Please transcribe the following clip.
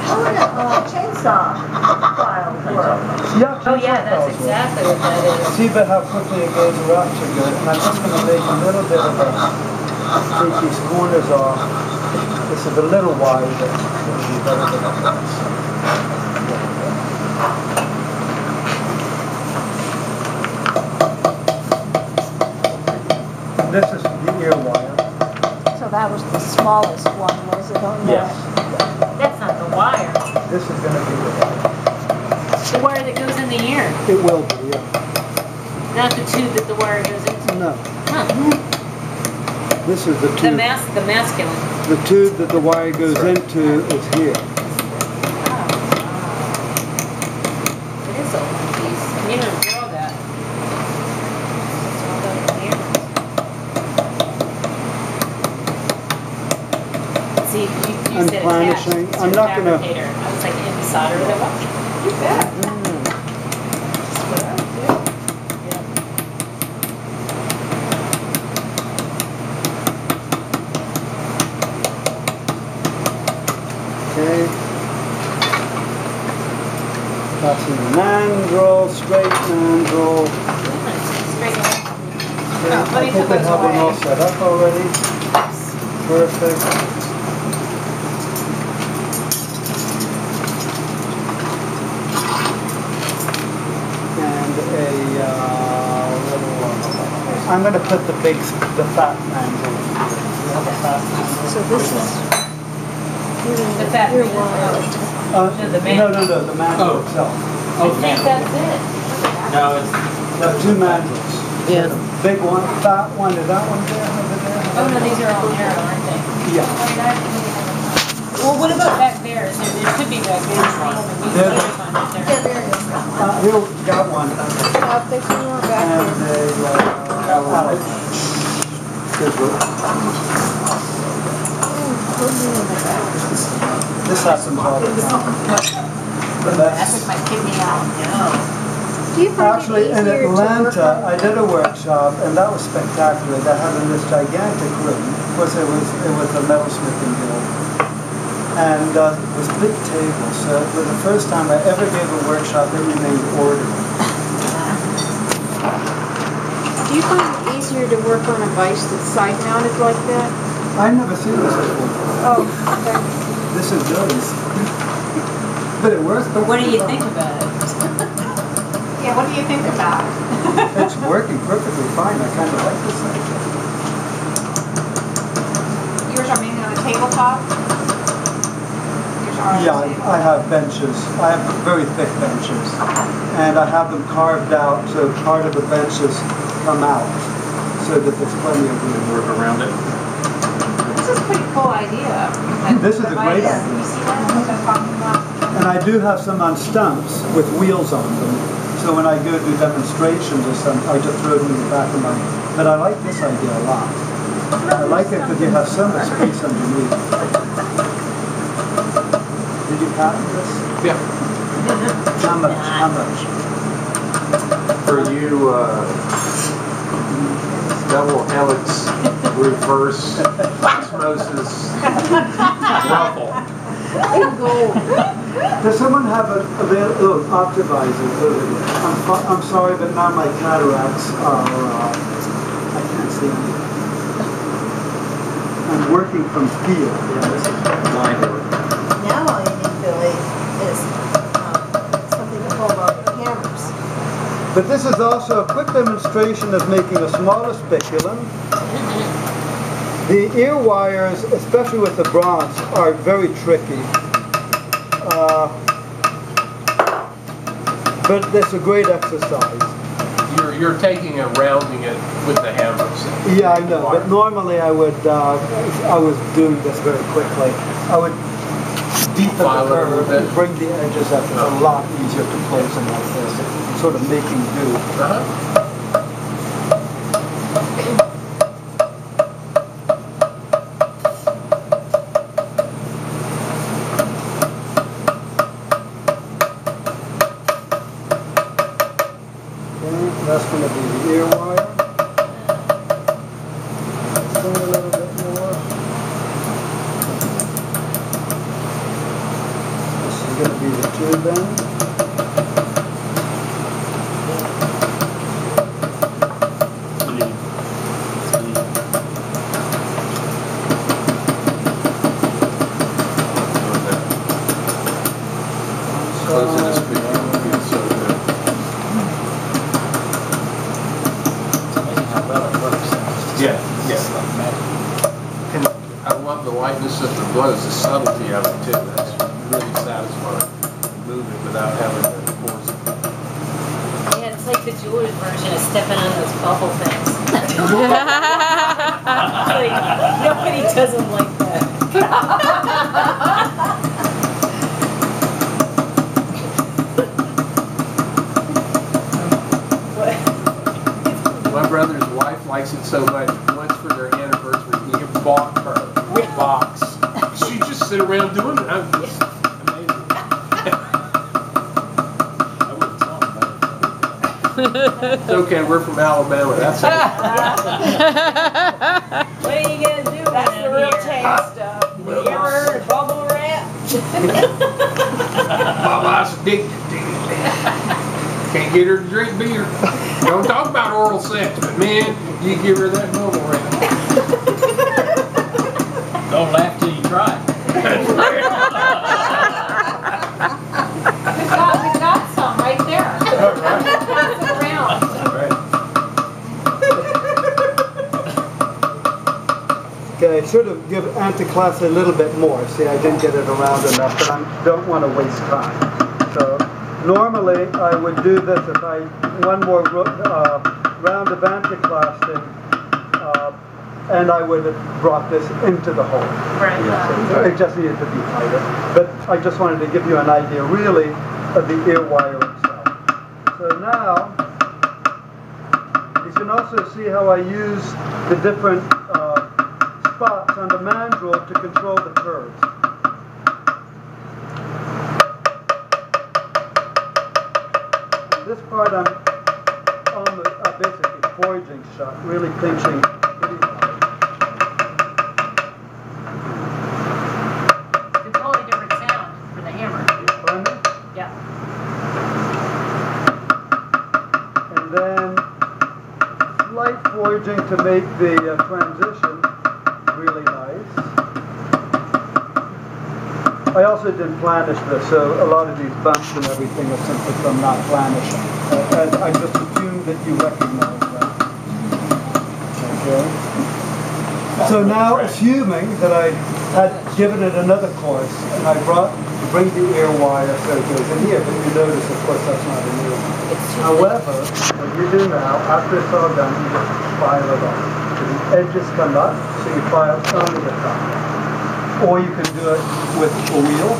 Oh, look at chainsaw files work. Yeah, Oh yeah, that's exactly what that is. See but how quickly it goes around so good. And I'm just going to make a little bit of a, take these corners off. This is a little wide, but it'll be better than that. This is the ear wire. So that was the smallest one, was it on that? Yes. That's not the wire. This is going to be the wire. The wire that goes in the ear. It will be, yeah. Not the tube that the wire goes into. No. Huh. This is the tube. The masculine. The tube that the wire goes into is here. Oh. It is a long piece. You don't draw that. It's all done in here. See, you I'm said planishing. attached. I'm not gonna. Fabricator. I was like, in the solder with a watch. You bet. That's what I would do. Yeah. Okay. That's a mandrel, straight mandrel. Straight line. Okay. Oh, let I me think put I those have one away. all set up already. Perfect. I'm going to put the fat mandrel. So this is The fat ear piece. wire. The No, the mandrel itself. I think that's it. No, it's No, two mandrels. Yeah. Big one, fat one, is that one there, over there? Oh no, these are all narrow, aren't they? Yeah. Well, what about back there? Is there could be back there. There. Yeah, there it is. Here, got one. There's some more back And there. this happens all the time. But that's, might kick me out. No. Do you find actually, it in easier to work Atlanta, on? I did a workshop, and that was spectacular. They had in this gigantic room. Of course, it was a metalsmithing guild, and it was big tables. So it was the first time I ever gave a workshop that you made order. Do you find it easier to work on a vise that's side mounted like that? I've never seen this before. Oh, okay. This is good. But it works. But what do you think about it? Yeah, what do you think about it? It's working perfectly fine. I kind of like this thing. Yours are mainly on the tabletop? Yours are on the Yeah, table? I have benches. I have very thick benches. And I have them carved out so part of the benches come out so that there's plenty of room. work around it. This is a pretty cool idea. This is a great You idea. see that, what I'm talking about? And I do have some on stumps with wheels on them. So when I go do demonstrations or something, I just throw them in the back of my... But I like this idea a lot. I like it because you have so much space underneath. Did you patent this? Yeah. How much? How much? For you, double helix reverse osmosis ruffle. Does someone have a optimizer? I'm sorry, but now my cataracts are, I can't see anything. I'm working from field. Yeah, this is line work. Now all you need, Billy, is something to hold on your hammers. But this is also a quick demonstration of making a smaller spiculum. The ear wires, especially with the bronze, are very tricky. But it's a great exercise. You're taking and rounding it with the hammers. Yeah, I know. But normally I would, I was doing this very quickly. I would deepen the curve and bring the edges up. It's a lot easier to close them like this. Sort of making do. That's going to be the ear wire. Bring a little bit more. going to be the tube end. Closing this spiculum feels so good. It's amazing how well it works. Yeah, It's yeah. like magic. And I love the lightness of the blows, the subtlety of it too. That's really satisfying. Moving without having to force it. Yeah, it's like the jeweler's version of stepping on those bubble things. It's like, nobody does them like that. My brother's wife likes it so much. Once for their anniversary, he bought her a box. She just sit around doing it. I'm just amazing. I wouldn't tell them about it. It's okay, we're from Alabama. That's it. What are you gonna do? That's the real tame stuff. You ever heard of bubble wrap? Baba's addicted to it. Can't get her to drink beer. Don't talk about oral sex, but man, you give her that bubble wrap. Don't laugh till you try. That's right. We got some right there. Pass it around. Okay, I should have given anti-class a little bit more. See, I didn't get it around enough, but I don't want to waste time. So normally I would do this if I one more round of anti-classing, and I would have brought this into the hole. Right. So it just needed to be tighter. But I just wanted to give you an idea, really, of the ear wire itself. So now you can also see how I use the different spots on the mandrel to control the curves. This part I'm on the basically forging shot, really pinching pretty hard. It's a totally different sound for the hammer. Pardon me? Yeah. And then slight forging to make the transition really nice. I also did planish this, so a lot of these bumps and everything are simply from not planishing. And I just assume that you recognize that. Okay. So now, assuming that I had given it another course, and I bring the ear wire so it goes in here, but you notice, of course, that's not an ear wire. However, what you do now, after it's all done, you just file it off. So the edges come up, so you file only the top. Or you can do it with a wheel,